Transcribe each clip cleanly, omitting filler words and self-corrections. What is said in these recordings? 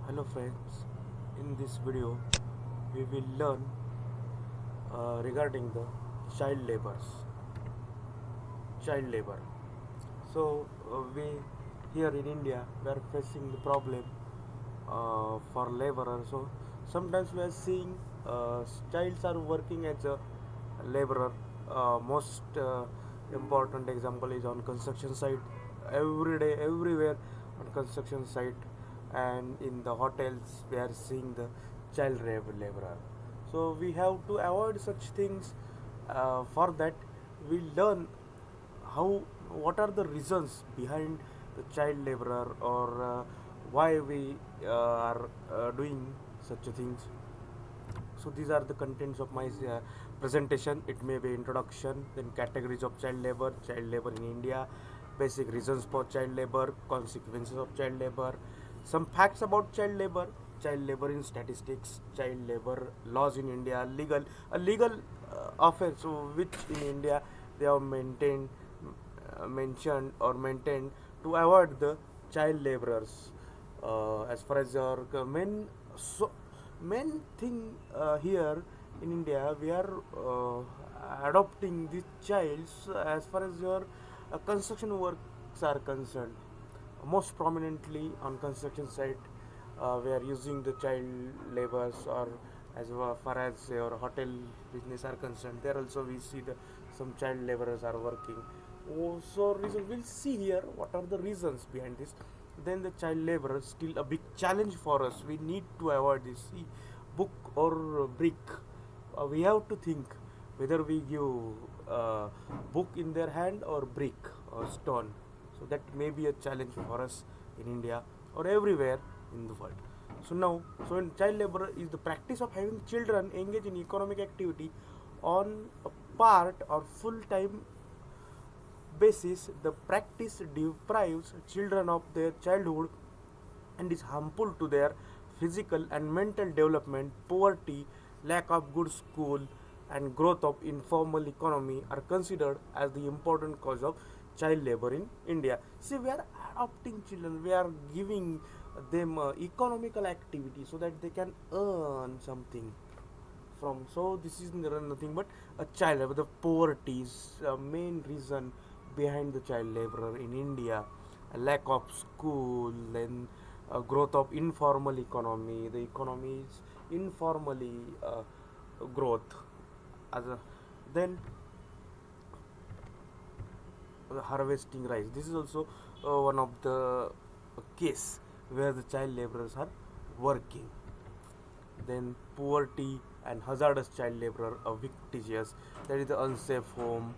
Hello friends, in this video we will learn regarding the child labors. Child labor. We here in India we are facing the problem for laborers. So sometimes we are seeing childs are working as a laborer. Most important example is on construction site. Every day, everywhere on construction site, and in the hotels we are seeing the child laborer. So we have to avoid such things. For that, we learn how what are the reasons behind the child laborer, or why we are doing such things. So these are the contents of my presentation. It may be introduction, then categories of child labor in India, basic reasons for child labor, consequences of child labor, some facts about child labor in statistics, child labor laws in India, legal offense which in India they have mentioned or maintained to avoid the child laborers. As far as your main thing here in India, we are adopting these childs as far as your construction works are concerned. Most prominently on construction site, we are using the child laborers, or as far as your hotel business are concerned, there also we see the some child laborers are working. So reason we'll see here what are the reasons behind this. Then the child labor is still a big challenge for us. We need to avoid this. See, book or brick. We have to think whether we give book in their hand or brick or stone. So that may be a challenge for us in India or everywhere in the world. So in child labor is the practice of having children engage in economic activity on a part or full time basis. The practice deprives children of their childhood and is harmful to their physical and mental development. Poverty, lack of good school, and growth of informal economy are considered as the important cause of child labor in India. See, we are adopting children, we are giving them economical activity so that they can earn something from. So this is nothing but a child labor. The poverty is a main reason behind the child laborer in India. A lack of school, then growth of informal economy. The economy is informally growth. As a, then harvesting rice. This is also one of the case where the child laborers are working. Then poverty and hazardous child labor are fictitious. That is the unsafe home.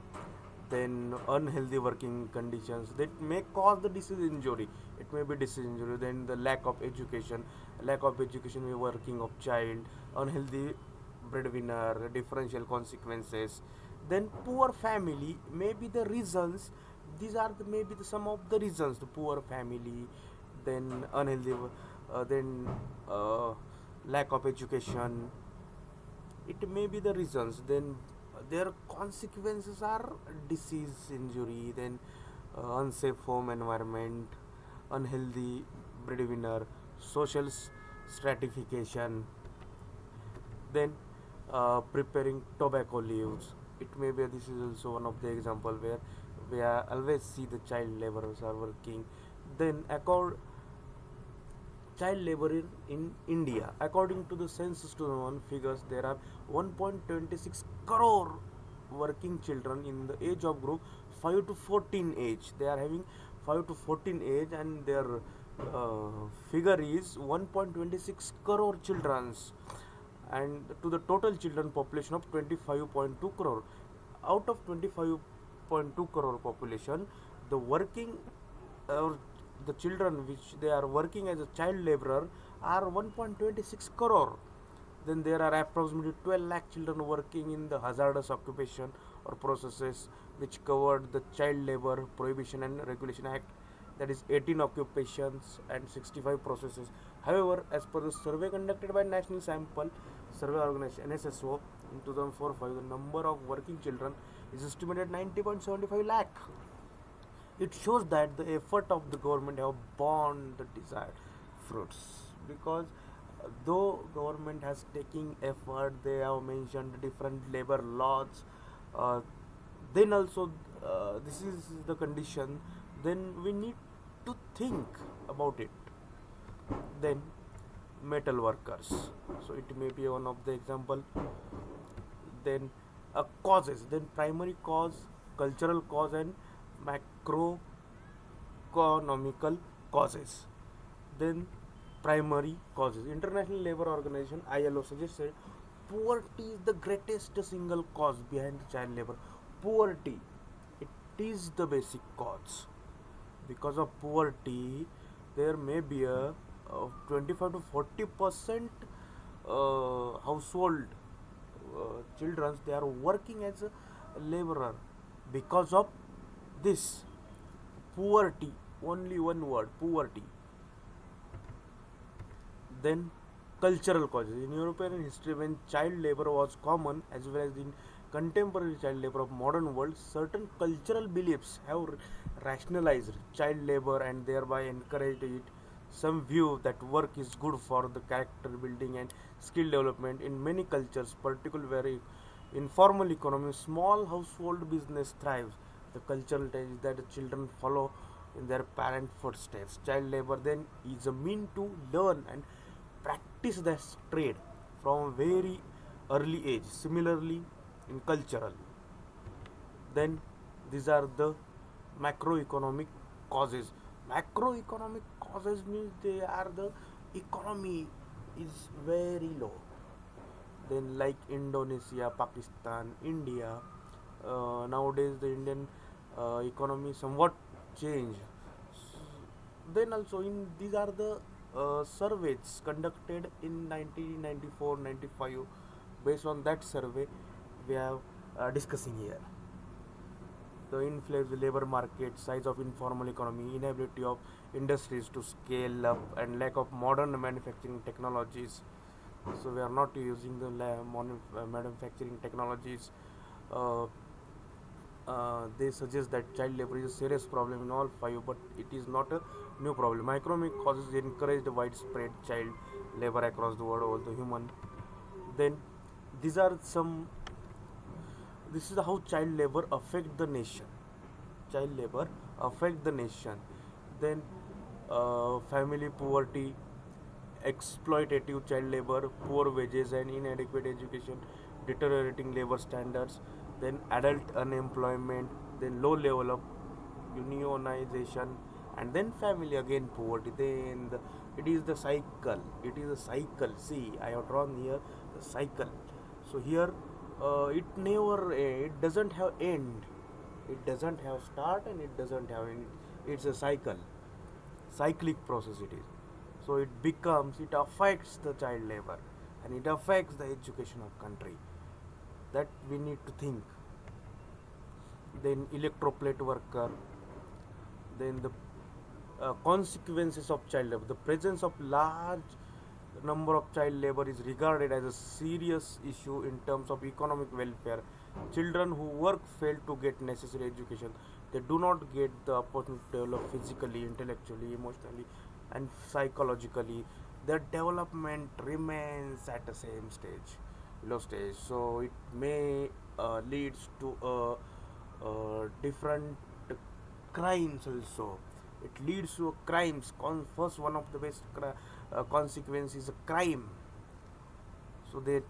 Then unhealthy working conditions that may cause the disease injury. It may be disease injury. Then the lack of education. Lack of education, may working of child. Unhealthy breadwinner. Differential consequences. Then poor family may be the reasons. These are maybe some of the reasons. The poor family, then unhealthy, then lack of education. It may be the reasons. Then their consequences are disease, injury, then unsafe home environment, unhealthy breadwinner, social stratification, then preparing tobacco leaves. It may be this is also one of the example where we are always see the child laborers are working. Then child labor in India, according to the census 2001 figures, there are 1.26 crore working children in the age of group 5 to 14 age. They are having 5 to 14 age, and their figure is 1.26 crore children, and to the total children population of 25.2 crore. Out of 25.2 crore population, the working or the children which they are working as a child laborer are 1.26 crore. Then there are approximately 12 lakh children working in the hazardous occupation or processes which covered the Child Labor Prohibition and Regulation Act, that is 18 occupations and 65 processes. However, as per the survey conducted by National Sample Survey Organization NSSO in 2004-5, the number of working children is estimated 90.75 lakh. It shows that the effort of the government have borne the desired fruits. because though government has taking effort, they have mentioned different labor laws, uh, then also this is the condition, then we need to think about it. Then metal workers, so it may be one of the example. Then causes, then primary cause, cultural cause, and macroeconomical causes. Then primary causes, International Labor Organization ILO suggested poverty is the greatest single cause behind child labor. Poverty, it is the basic cause. Because of poverty, there may be a 25 to 40% household children, they are working as a laborer. Because of this poverty, only one word, poverty. Then cultural causes, in European history, when child labor was common, as well as in contemporary child labor of modern world, certain cultural beliefs have rationalized child labor and thereby encouraged it. Some view that work is good for the character building and skill development. In many cultures, particularly where informal economy, small household business thrives. The cultural tale is that the children follow in their parent footsteps. Child labor then is a mean to learn and practice their trade from very early age. Similarly, in cultural, then these are the macroeconomic causes. Macroeconomic causes means they are the economy is very low. Then like Indonesia, Pakistan, India, nowadays the Indian economy somewhat changed. Then also in these are the surveys conducted in 1994-95. Based on that survey, we are discussing here. The influence of the labor market, size of informal economy, inability of industries to scale up, and lack of modern manufacturing technologies. So we are not using the manufacturing technologies. Uh, they suggest that child labor is a serious problem in all five, but it is not a new problem. Economic causes encourage the widespread child labor across the world, all the human. Then these are some. This is how child labor affect the nation. Child labor affect the nation. Then family poverty, exploitative child labor, poor wages and inadequate education, deteriorating labor standards, then adult unemployment, then low level of unionization, and then family again poverty. Then it is the cycle. It is a cycle. See, I have drawn here the cycle. So here it never it doesn't have end. It doesn't have start and it doesn't have end. It's a cycle, cyclic process it is. So it affects the child labor and it affects the education of country. That we need to think. Then electroplate worker, then the consequences of child labor. The presence of large number of child labor is regarded as a serious issue in terms of economic welfare. Children who work fail to get necessary education. They do not get the opportunity to develop physically, intellectually, emotionally, and psychologically. Their development remains at the same stage, low stage. So it may leads to different crimes also. It leads to crimes. First, one of the best consequence is a crime. So they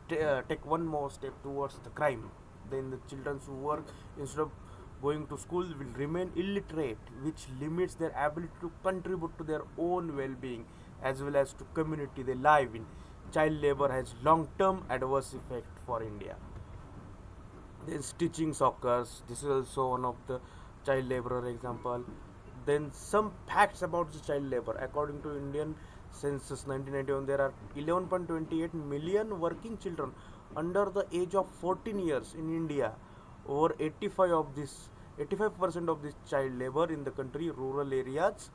take one more step towards the crime. Then the children who work instead of going to school will remain illiterate, which limits their ability to contribute to their own well-being as well as to community they live in. Child labor has long-term adverse effect for India. Then stitching sockers, this is also one of the child laborer example. Then some facts about the child labor. According to Indian census 1991, there are 11.28 million working children under the age of 14 years in India. Over 85% of this child labor in the country, rural areas,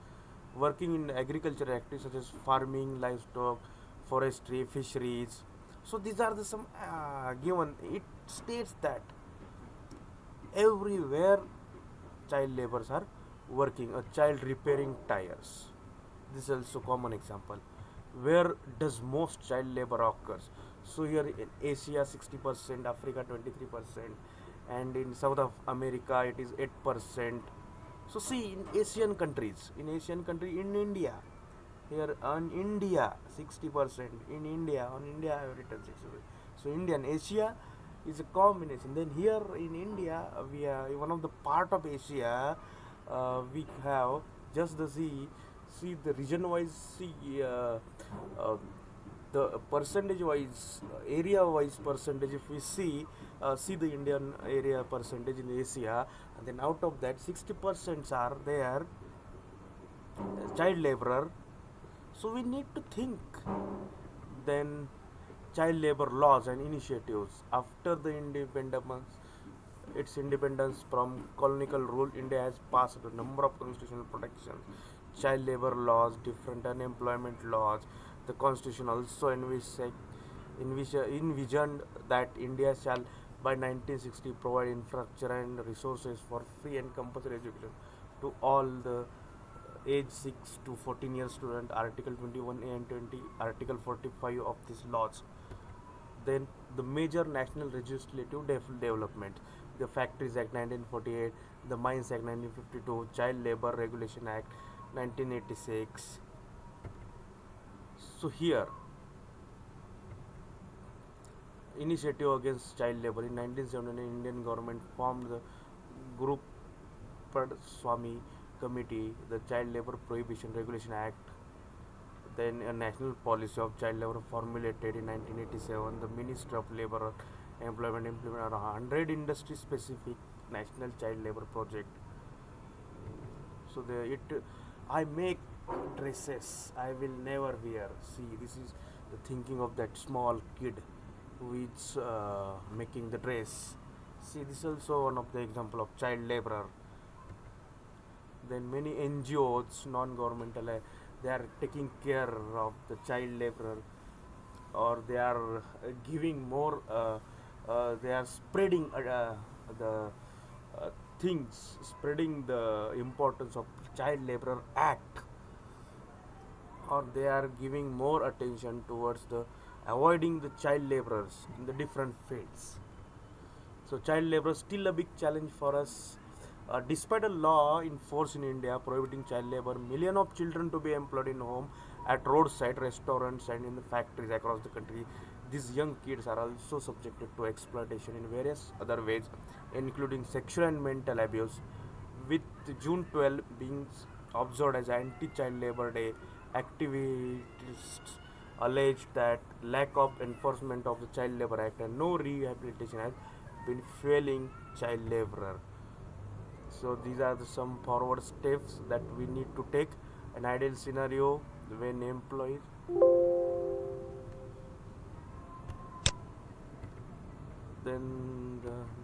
working in agricultural activities such as farming, livestock, forestry, fisheries. So these are the some given. It states that everywhere child laborers are working. A child repairing tires, this is also common example. where does most child labor occurs? So here in Asia 60%, Africa 23%, and in South of America it is 8%. So see, in Asian country, in India, here on India 60%, in India, on India I have written 60%. So Indian Asia is a combination. Then here in India, we are one of the part of Asia. We have just the see the region wise, uh, the percentage wise, area wise percentage. If we see the Indian area percentage in Asia, and then out of that 60% are there child laborer. So we need to think. Then child labor laws and initiatives after the independence, its independence from colonial rule. India has passed a number of constitutional protections, child labor laws, different unemployment laws. The constitution also envisioned that India shall by 1960 provide infrastructure and resources for free and compulsory education to all the age 6 to 14 year student. Article 21A and 20, Article 45 of these laws. Then the major national legislative development, the Factories Act 1948, the Mines Act 1952, Child Labor Regulation Act 1986. So here, initiative against child labor in 1979, Indian government formed the Group Swami Committee, the Child Labor Prohibition Regulation Act. Then a national policy of child labor formulated in 1987. The Ministry of Labor Employment implemented a 100 industry specific national child labor project. So I make dresses I will never wear. See, this is the thinking of that small kid who is making the dress. See, this is also one of the example of child laborer. Then many NGOs, non-governmental, they are taking care of the child laborer, or they are giving more. They are spreading the uh, things, spreading the importance of Child Laborer Act, or they are giving more attention towards the avoiding the child laborers in the different fields. So child labor is still a big challenge for us. Despite a law in force in India prohibiting child labor, millions of children to be employed in home, at roadside restaurants, and in the factories across the country. These young kids are also subjected to exploitation in various other ways, including sexual and mental abuse. With June 12 being observed as Anti-Child Labor Day, activists allege that lack of enforcement of the Child Labor Act and no rehabilitation has been fueling child laborer. So these are some forward steps that we need to take. An ideal scenario when employees,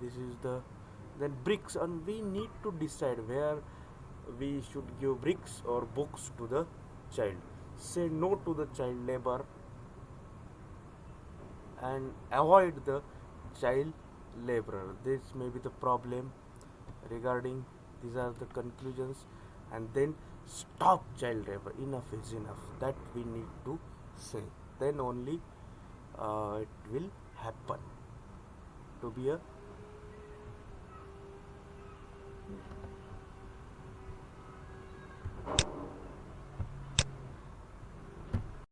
this is the then bricks, and we need to decide where we should give bricks or books to the child. Say no to the child labor and avoid the child laborer. This may be the problem regarding. These are the conclusions. And then stop child labor. Enough is enough. That we need to say. Then only it will happen to be a